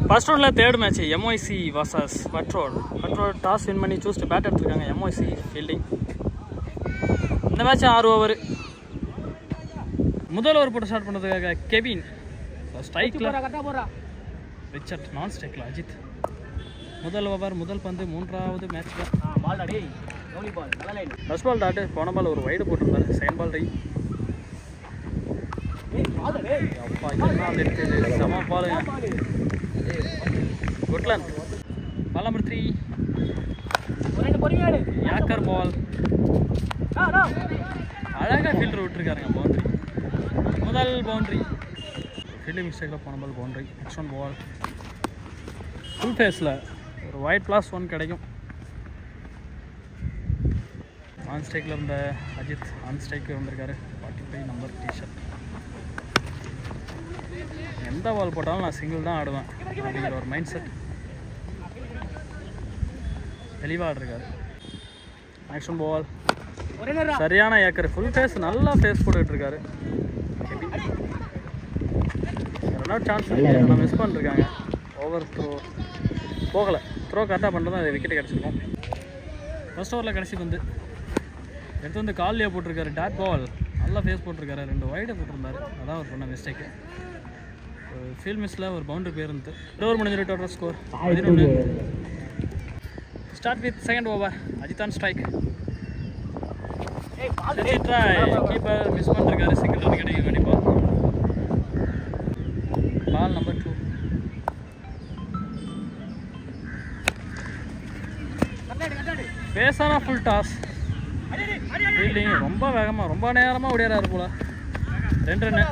First ரவுண்டில் third match MYC versus Patrol. Patrol toss win பண்ணி choose bat எடுத்துருக்காங்க. MYC fielding. இந்த match 6 over. முதல் ஓவர் போட்டு ஸ்டார்ட் பண்ணுறதுக்காக கெவின். ஸ்ட்ரைக்கில் ரிச்சர்ட், நான் ஸ்ட்ரைக்கில் அஜித். முதல் ஓவர், முதல் பந்து, 3வது மேட்ச்சில். ஃபர்ஸ்ட் பால் டாட்டு, போன பால் ஒரு வைடு போட்டிருந்தாரு. செகண்ட் பால் ரை. அப்பா இதெல்லாம் எடுத்து செம பால். குட்லன். பால் நம்பர் 3. Yorker ball. அழகாக ஃபீல்டர் விட்டுருக்காருங்க. பவுண்ட்ரி, முதல் பவுண்ட்ரி. ஃபீல்டிங் மிஸ்டேக்கில் போன ball boundary. Next one ball full ஃபேஸில் ஒரு ஒயிட் +1 கிடைக்கும். ஆன் ஸ்ட்ரைக்கில் இருந்த அஜித் ஆன் ஸ்ட்ரைக்கு வந்திருக்காரு. 45 நம்பர் டிஷர்ட். எந்த பால் போட்டாலும் நான் சிங்கிள் தான் ஆடுவேன் அப்படிங்கிற ஒரு மைண்ட் செட் தெளிவாக ஆடுறாரு. நெக்ஸ்ட் பால் சரியான ஏக்கர். ஃபுல் ஃபேஸ், நல்லா ஃபேஸ் போட்டுட்டு இருக்காரு. ரன் அவுட் சான்ஸ் நான் மிஸ் பண்ணிருக்காங்க. ஓவர் த்ரோ போகலை. த்ரோ கரெக்டாக பண்ணுறது அது விக்கெட் கிடச்சிருக்கும். ஃபர்ஸ்ட் ஓவரில் கடைசி வந்து எடுத்து வந்து கால்லையே போட்டிருக்காரு. டாட் பால் நல்லா ஃபேஸ் போட்டிருக்காரு. 2 வைடை போட்டிருந்தாரு. அதான் ஒரு பண்ண மிஸ்டேக்கு. ஃபீல்ட் மிஸ்ஸில் ஒரு பவுண்டரி பேருந்து. ஓவர் முடிஞ்சிரு. Total score 11. Start with second over. Ajith on strike. Keeper miss பண்ணிருக்காரு. சிங்கிள் ரன் கிடைக்கும் கண்டிப்பாக. Ball number 2. பேசான ஃபுல் டாஸ். ஃபீல்டிங் ரொம்ப வேகமாக ரொம்ப நேரமாக ஓடியாராரு போல. 2 ரன்னு.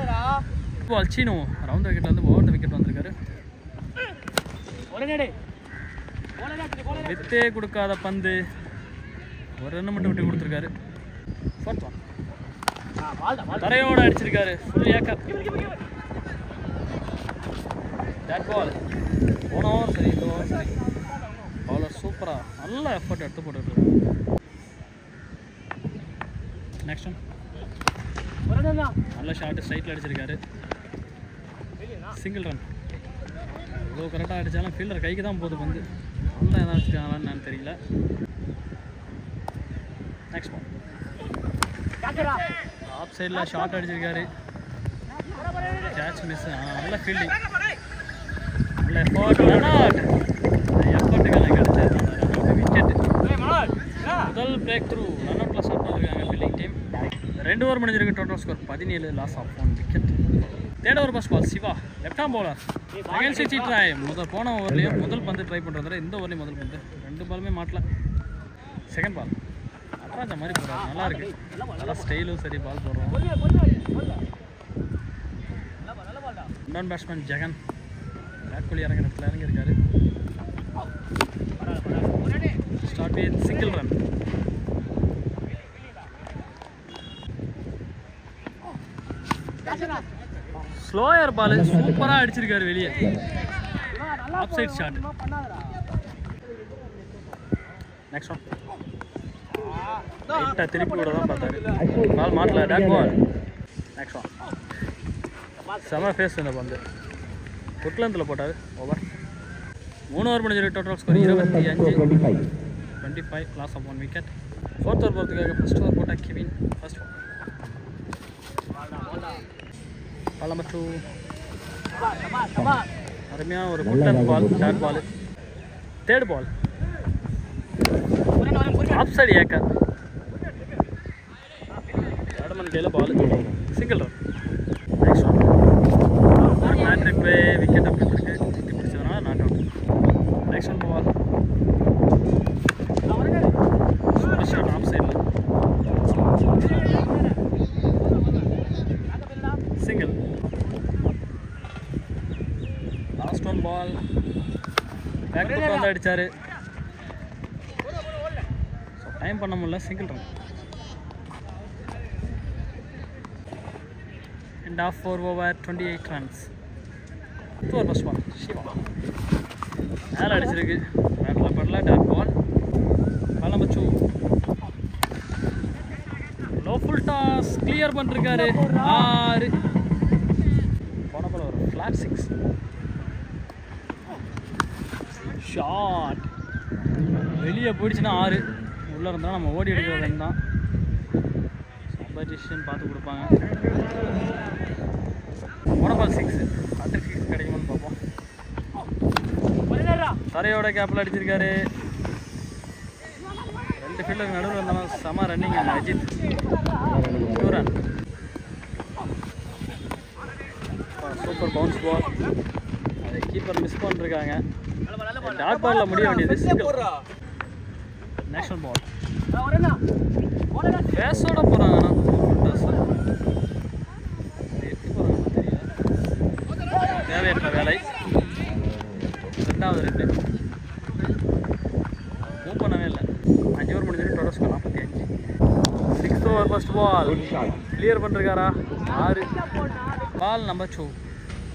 பால் சீனோ ரவுண்ட் விக்கெட் வந்து ஓவர் விக்கெட் வந்திருக்காரு. வித்தே கொடுக்காத பந்து, ஒரு ரன் மட்டும் விட்டு கொடுத்துருக்காரு. தரையோடு அடிச்சிருக்காரு. Full acre. டேட் பால் போன ஓவர் சரி, இந்த ஓவர் சரி. பவுலர் சூப்பராக நல்ல எஃபர்ட் எடுத்து போட்டுருக்காரு. நெக்ஸ்ட் ஒன் நல்ல ஷாட்டு ஸ்ட்ரைட்டில் அடிச்சிருக்காரு. Single run. இவ்வளோ கரெக்டாக அடித்தாலும் ஃபீல்டர் கைக்கு தான் போகுது பந்து. நல்லா எதாவது வச்சுருக்காங்களான்னு நான் தெரியல. நெக்ஸ்ட் பால் ஆஃப் சைடில் ஷார்ட் அடிச்சிருக்காரு. Catch miss. நல்ல ஃபீல்டிங், நல்ல எஃபர்ட். எஃபர்ட்டுக்கான கிடச்சது விக்கெட். முதல் பிரேக் த்ரூ. ரன் அவுட்டில் ஸ்டார்ட் பண்ணிருக்காங்க ஃபீல்டிங் டீம். 2 ஓவர் முடிஞ்சிருக்கு. Total score 17. Loss of 1 wicket. Third over first ball Siva, left arm bowler. Against சிட் ட்ரை. போன ஓவர்லேயும் முதல் பந்து ட்ரை பண்ணுறதுல இந்த ஓவர்லேயும் முதல் பந்து 2 பாலுமே மாட்டல. செகண்ட் பால் நடராஜா மாதிரி போடுறாரு. நல்லா இருக்கு. நல்லா ஸ்டைலும் சரி. பால் போடுறோம். இண்டான் பேட்ஸ்மேன் ஜெகன் விராட் கோலி இறங்குற இடத்துல இறங்கியிருக்காரு. Start with single run. Slower ball சூப்பராக அடிச்சிருக்காரு வெளியே. Off side shot. Next one லைட்டாக திருப்பி கூட தான் பார்த்தாரு. பால் மாட்டல. Dot ball. நெக்ஸ்ட் ஒன் செம ஃபேஸ் இந்த பந்து. குட்லந்தில் போட்டார். ஓவர் 3 ஓவர் முடிஞ்சிருக்கு. Total score 25. 25. Loss of 1 wicket. Fourth over போகிறதுக்காக ஃபர்ஸ்ட் ஓவர் போட்டால் Kevin. First over ball number 2. அருமையான ஒரு குட்லந்த் பால். Dot ball. Third ball off side ஏக்கர். பேட்மேன் கையில் ball. Single run. Next one ஒரு மேட்ரிக் ப்ளே. விக்கெட் அப்படி இருக்கு. சுற்றி பிடிச்சதுனால not out. Next one ball super shot off சைடில். Single. Last one ball back புக் வந்து அடித்தார். டைம் பண்ண முடியல. Single run. End of 4 over 28 runs. Over first ball Siva மேலே அடிச்சிருக்கு. பேட்டில் படல. Dot ball. Ball number 2. Low full toss clear பண்ணிருக்காரு. 6. போன பால் ஒரு ஃப்ளாட் 6. ஷாட் வெளியே போயிடுச்சுன்னா 6, உள்ளே இருந்தால் நம்ம ஓடி எடுக்கிறது தான். காம்படிஷன் பார்த்து கொடுப்பாங்க. மோனோபால் 6 அடுத்த 6 கிடைக்குமான்னு பார்ப்போம். தரையோட கேப்பில் அடிச்சிருக்காரு. 2 ஃபீல்டருக்கு நடுவில் இருந்தாலும் செம ரன்னிங் அந்த அஜித். 2 ரன். சூப்பர் பவுன்ஸ் பால். அதை கீப்பர் மிஸ் பண்ணிருக்காங்க. டாட் பாலில் முடிய வேண்டியது. நேஷனல் பால் பேஸோட போகிறாங்க. தேவையற்ற வேலை. 2வது 2 மூவ் பண்ணவே இல்லை. 5 ஓவர் முடிஞ்சிட்டு total score 45. 6th over first ball clear பண்ணிருக்காரா? 6. Ball number 2.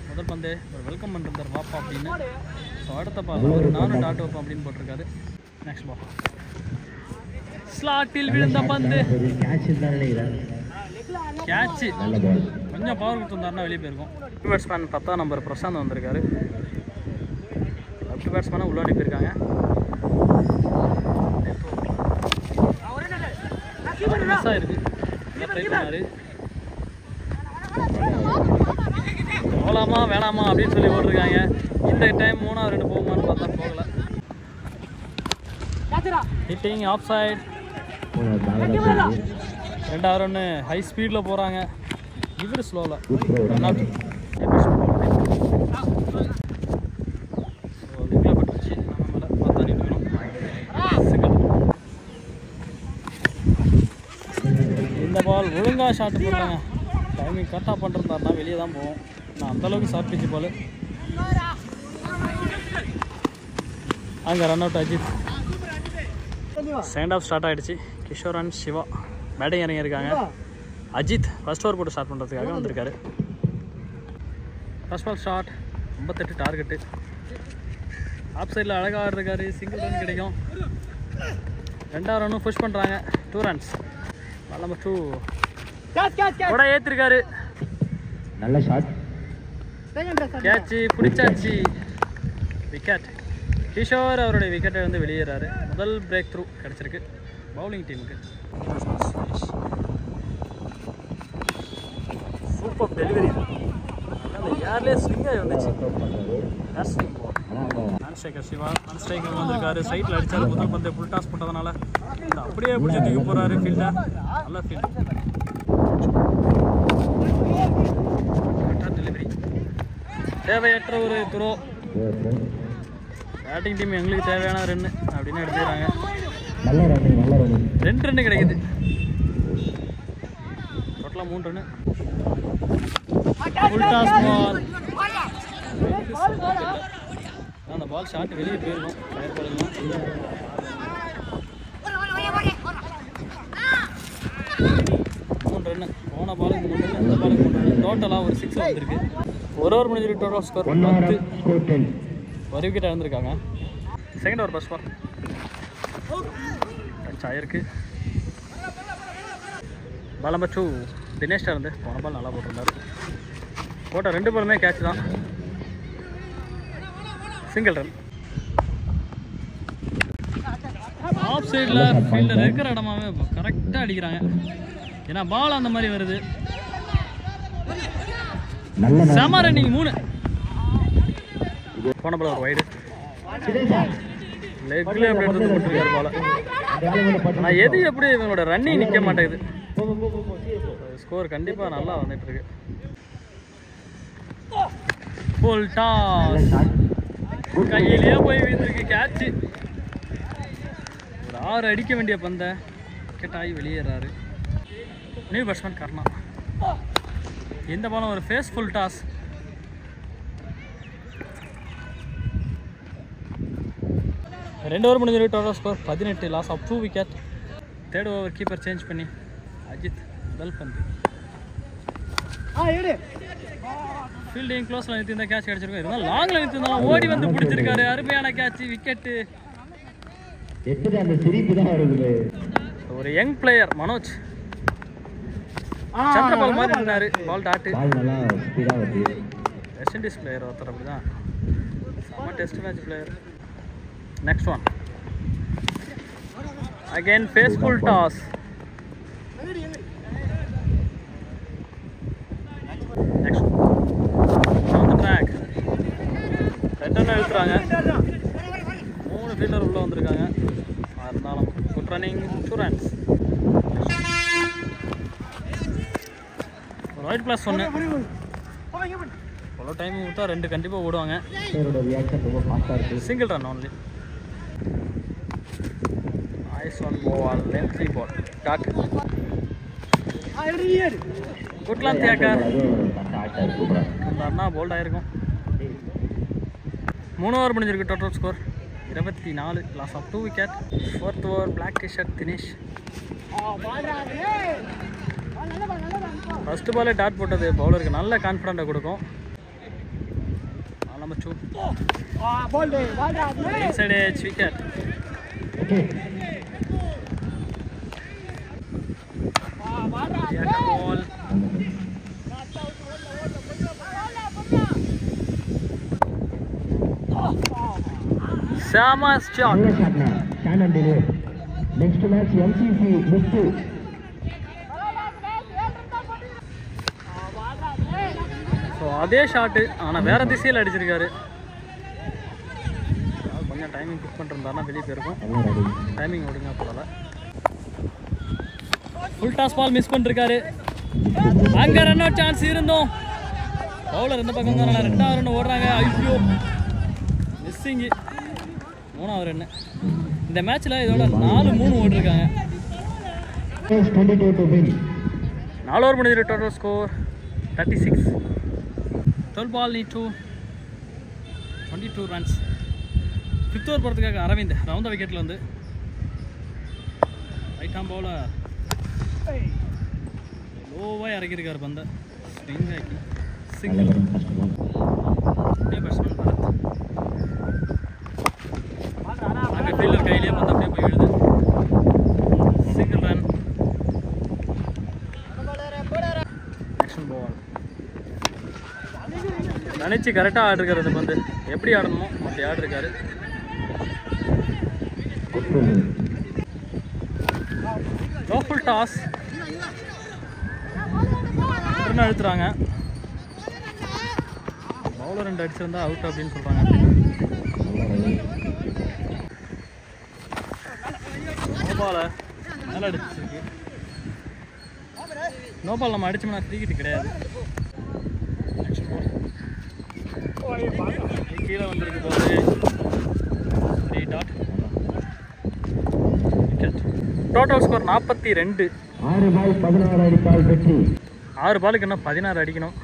முதல் பந்து ஒரு வெல்கம் பண்ணிருந்தார் வாப்பா அப்படின்னு. ஸோ அடுத்த பால் அவர் நானும் டாட் வைப்பேன் அப்படின்னு போட்டிருக்காரு. நெக்ஸ்ட் பால் ஸ்லாட்டில் விழுந்த பந்து கேட்ச். கொஞ்சம் பவர் கொடுத்துருந்தாருன்னா வெளியே போயிருக்கும். பேட்ஸ்மேன் 10ஆம் நம்பர் பிரசாந்த் வந்திருக்காரு. லெஃப்ட் பேட்ஸ்மேனை உள்ள அனுப்பியிருக்காங்க. மிஸ் ஆயிருக்கு. ட்ரை பண்ணாரு. போகலாமா வேணாமா அப்படின்னு சொல்லி ஓட்டிருக்காங்க. இந்த டைம் 3வது 2 போகுமான்னு பார்த்தா போகல. Hitting off side. 2வது ரன்னு ஹை ஸ்பீடில் போகிறாங்க. இவர் ஸ்லோவில் ரன் அவுட். பட்டுருச்சு. நம்ம மேலே பார்த்தா நிற்கணும். இந்த பால் ஒழுங்காக ஷாட் போடுறாங்க. டைமிங் கரெக்டாக பண்ணிருந்தாருன்னா வெளியே தான் போவோம். நான் அந்தளவுக்கு ஷார்ட் பிச்சு பால். அங்கே run out Ajith. Second half start ஆகிடுச்சு. கிஷோர் அண்ட் சிவா பேட்டிங் இறங்கியிருக்காங்க. அஜித் ஃபர்ஸ்ட் ஓவர் போட்டு ஸ்டார்ட் பண்ணுறதுக்காக வந்திருக்காரு. First ball shot 58 target. Off சைடில் அழகாக ஆடுறாரு. சிங்கிள் ரன் கிடைக்கும். 2வது ரன்னும் புஷ் பண்ணுறாங்க. 2 ரன்ஸ். பால் நம்பர் 2 கூட ஏற்றிருக்காரு. நல்ல ஷாட். கேட்சி பிடிச்சாச்சு. விக்கெட். கிஷோர் அவருடைய விக்கெட்டை வந்து வெளியேறாரு. முதல் பிரேக் த்ரூ கிடச்சிருக்கு பவுலிங் டீமுக்கு. Super delivery. அந்த ஏர்லேயே ஸ்விங்காக வந்துச்சு. நான் ஸ்ட்ரைக்கர் சிவா நான் ஸ்ட்ரைக்கர் வந்திருக்காரு. சைட்டில் அடித்தார். முதல் பந்தை ஃபுல் டாஸ் போட்டதுனால அப்படியே பிடிச்சி தூக்கி போகிறாரு ஃபீல்டை. நல்ல ஃபீல்டு. டெலிவரி. தேவையற்ற ஒரு த்ரோ. பேட்டிங் டீம் எங்களுக்கு தேவையான ரன்னு அப்படின்னு எடுத்துக்கிறாங்க. 2 ரன்னு கிடைக்குது. டோட்டலாக 3 ரன்னு. ஃபுல் டாஸ் பால். அந்த பால் ஷாட் வெளியே போயிருக்கும். ஃபயர் பால் 3 ரன்னு. போன பாலுக்கு 3 ரன்னு, இந்த பாலுக்கு 3 ரன்னு. டோட்டலாக ஒரு 6 வந்திருக்கு. ஒரு ஓவர் முடிஞ்சிருக்கு. Total score 10. ஒரு விக்கெட் இழந்திருக்காங்க. Second over first ball touch ஆயிருக்கு. பால் நம்பர் 2 தினேஷ்டா இருந்து போன பால் நல்லா போட்டிருந்தார். போட்ட 2 பாலுமே கேட்ச் தான். Single run. ஆஃப் சைடில் ஃபீல்டர் இருக்கிற இடமாவே கரெக்டாக அடிக்கிறாங்க. ஏன்னா பால் அந்த மாதிரி வருது. செம ரன்னிங் 3. போன பால் ஒரு வைடு. லெக்ல எப்படி எடுத்து போட்டுருக்காரு பால. ஆனால் எது எப்படி இவங்களோட ரன்னிங் நிற்க மாட்டேங்குது. ஸ்கோர் கண்டிப்பாக நல்லா வந்துட்டு இருக்கு. ஃபுல் டாஸ் கையிலேயே போய் விழுந்திருக்கு. கேட்சு. ஒரு 6 அடிக்க வேண்டிய பந்தை விக்கெட் ஆகி வெளியேறாரு. நியூ பேட்ஸ்மேன் கர்ணா. இந்த பாலம் ஒரு ஃபேஸ் ஃபுல் டாஸ். ரெண்டு ஓவர் முடிஞ்சிருக்கு. Total score 18. Loss of 2 wicket. Third over keeper change பண்ணி அஜித் முதல் பந்து. ஃபீல்டிங் க்ளோஸில் நிறுத்திருந்தா கேட்ச் கிடச்சிருக்கும். இருந்தாலும் லாங்கில் நிறுத்திருந்தாலும் ஓடி வந்து பிடிச்சிருக்காரு. அருமையான கேட்ச். விக்கெட்டு. ஒரு யங் பிளேயர் மனோஜ் சந்திரபால் மாதிரி இருந்தாரு. பால் டாட்டு. வெஸ்ட் இண்டீஸ் பிளேயர் ஒருத்தர். அப்படிதான் செம்ம test match player. Next one. Again, faithful toss. Next one. On the track. Return எழுத்துறாங்க. 3 fielder உள்ள வந்திருக்காங்க. அதனால good running 2 runs. Right plus 1. அவ்வளோ டைம் விட்டா 2 கண்டிப்பாக ஓடுவாங்க. Single run only. Nice one ball, lengthy ball. Cut. Good luck, Thiakar. அண்ணா bowled ஆயிருக்கும். 3 over முடிஞ்சிருக்கு. Total score 24. Loss of 2 wicket. 4th over black t-shirt Dinesh. First பாலே டாட் போட்டது பவுலருக்கு நல்ல கான்ஃபிடென்ட்டை கொடுக்கும். Number 2. Inside edge wicket. ball. Sama's shot. Can delay. Next match MCC Muthu. So அதே ஷாட் ஆனா வேற திசையில அடிச்சிருக்காரு. கொஞ்சம் டைமிங் புக் பண்ணிருந்தாருன்னா வெளியே போயிருக்கும். டைமிங் ஓடுங்க போல. ஃபுல் டாஸ் பால் மிஸ் பண்ணிருக்காரு. அங்க ரன் அவுட் சான்ஸ் இருந்தோம். பவுலர் இந்த பக்கம் தான் 2வது ரன் ஓடுறாங்க. ஐயோ மிஸ்ஸிங். 3வது ரன். இந்த மேட்ச்ல இதோட 4-3 ஓடிருக்காங்க. 4 ஓவர் முடிஞ்சிருக்கு. Total score 36. 12 ball need to 22 runs. 5th over போகிறதுக்காக அரவிந்த் ரவுண்ட் விக்கெட்டில் வந்து ரைட் ஆம் பவுலர் லோவாக இறக்கியிருக்காரு பந்தை. ஸ்விங் ஆக்கி சிங்கிள். அப்படியே பேட்ஸ்மேன் பரத் அங்கே ஃபீல்டர் கையிலேயே பந்து அப்படியே போய் விழுது. Single run. நெக்ஸ்ட் பால் நினச்சி கரெக்டாக ஆடிருக்காரு. அந்த பந்து எப்படி ஆடணுமோ அப்படி ஆடிருக்காரு. லோஃபுல் டாஸ் அழுத்துறாங்க. பவுலர் 2 அடிச்சிருந்தா அவுட் அப்படின்னு சொல்கிறாங்க. நோபாலை நல்லா அடிச்சிருக்கு. நோபால் நம்ம அடிச்சோம்னா ஃப்ரீ கிடையாது. கீழே வந்திருக்கு போது 3 டாட் விக்கெட். Total score 42. 6 பாலுக்கு இன்னும் 16 அடிக்கணும்.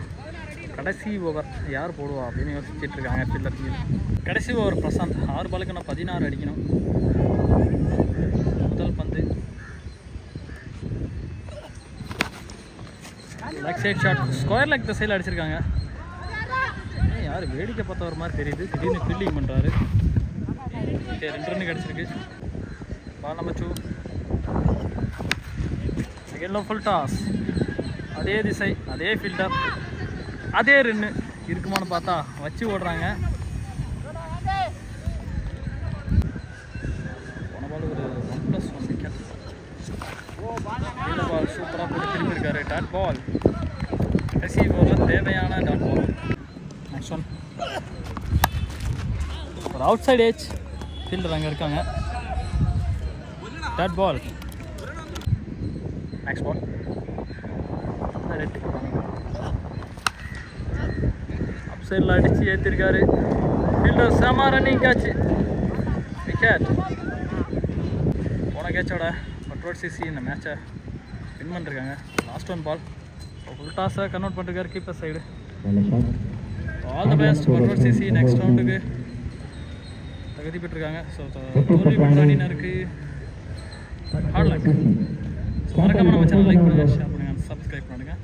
கடைசி ஓவர் யார் போடுவா அப்படின்னு யோசிச்சுட்டு இருக்காங்க ஃபீல்டர் டீம். கடைசி ஓவர் பிரசாந்த். 6 பாலுக்கு இன்னும் 16 அடிக்கணும். முதல் பந்து leg side shot. Square leg திசையில் அடிச்சிருக்காங்க. யார் வேடிக்கை பார்த்த ஒரு மாதிரி தெரியுது. திடீர்னு ஃபீல்டிங் பண்ணுறாரு. 2 ரன் கிடச்சிருக்கு. Ball number 2. Second full toss. அதே திசை அதே ஃபீல்டர் அதே ரன்னு இருக்குமான்னு பார்த்தா வச்சு ஓடுறாங்க. போன பால் ஒரு 1+1 விக்கெட். இந்த பால் சூப்பராக போட்டு திரும்பியிருக்காரு. Dot ball. கடைசி ஓவர் தேவையான டாட் பால். நெக்ஸ்ட் ஒன் ஒரு அவுட் சைட் ஏஜ் ஃபீல்டர் அங்கே இருக்காங்க. Dot ball. Next ball up சைடில் அடித்து ஏற்றிருக்காரு. ஃபீல்டர் செம ரன்னிங் கேட்ச். விக்கெட். போன கேட்சோட பட்ரோட் சிசி இந்த மேட்சை வின் பண்ணிருக்காங்க. லாஸ்ட் 1 பால் ஃபுல் டாஸை கன்வெர்ட் பண்ணிருக்காரு keeper side. All the best பட்ரோட் சிசி. நெக்ஸ்ட் ரவுண்டுக்கு தகுதி பெற்றிருக்காங்க. ஸோ தோல்வி பெற்ற அணியினருக்கு ஹார்ட் லக். மறக்காம நம்ம சேனல் லைக் பண்ணுங்கள், ஷேர் பண்ணுங்கள், சப்ஸ்கிரைப் பண்ணுங்கள்.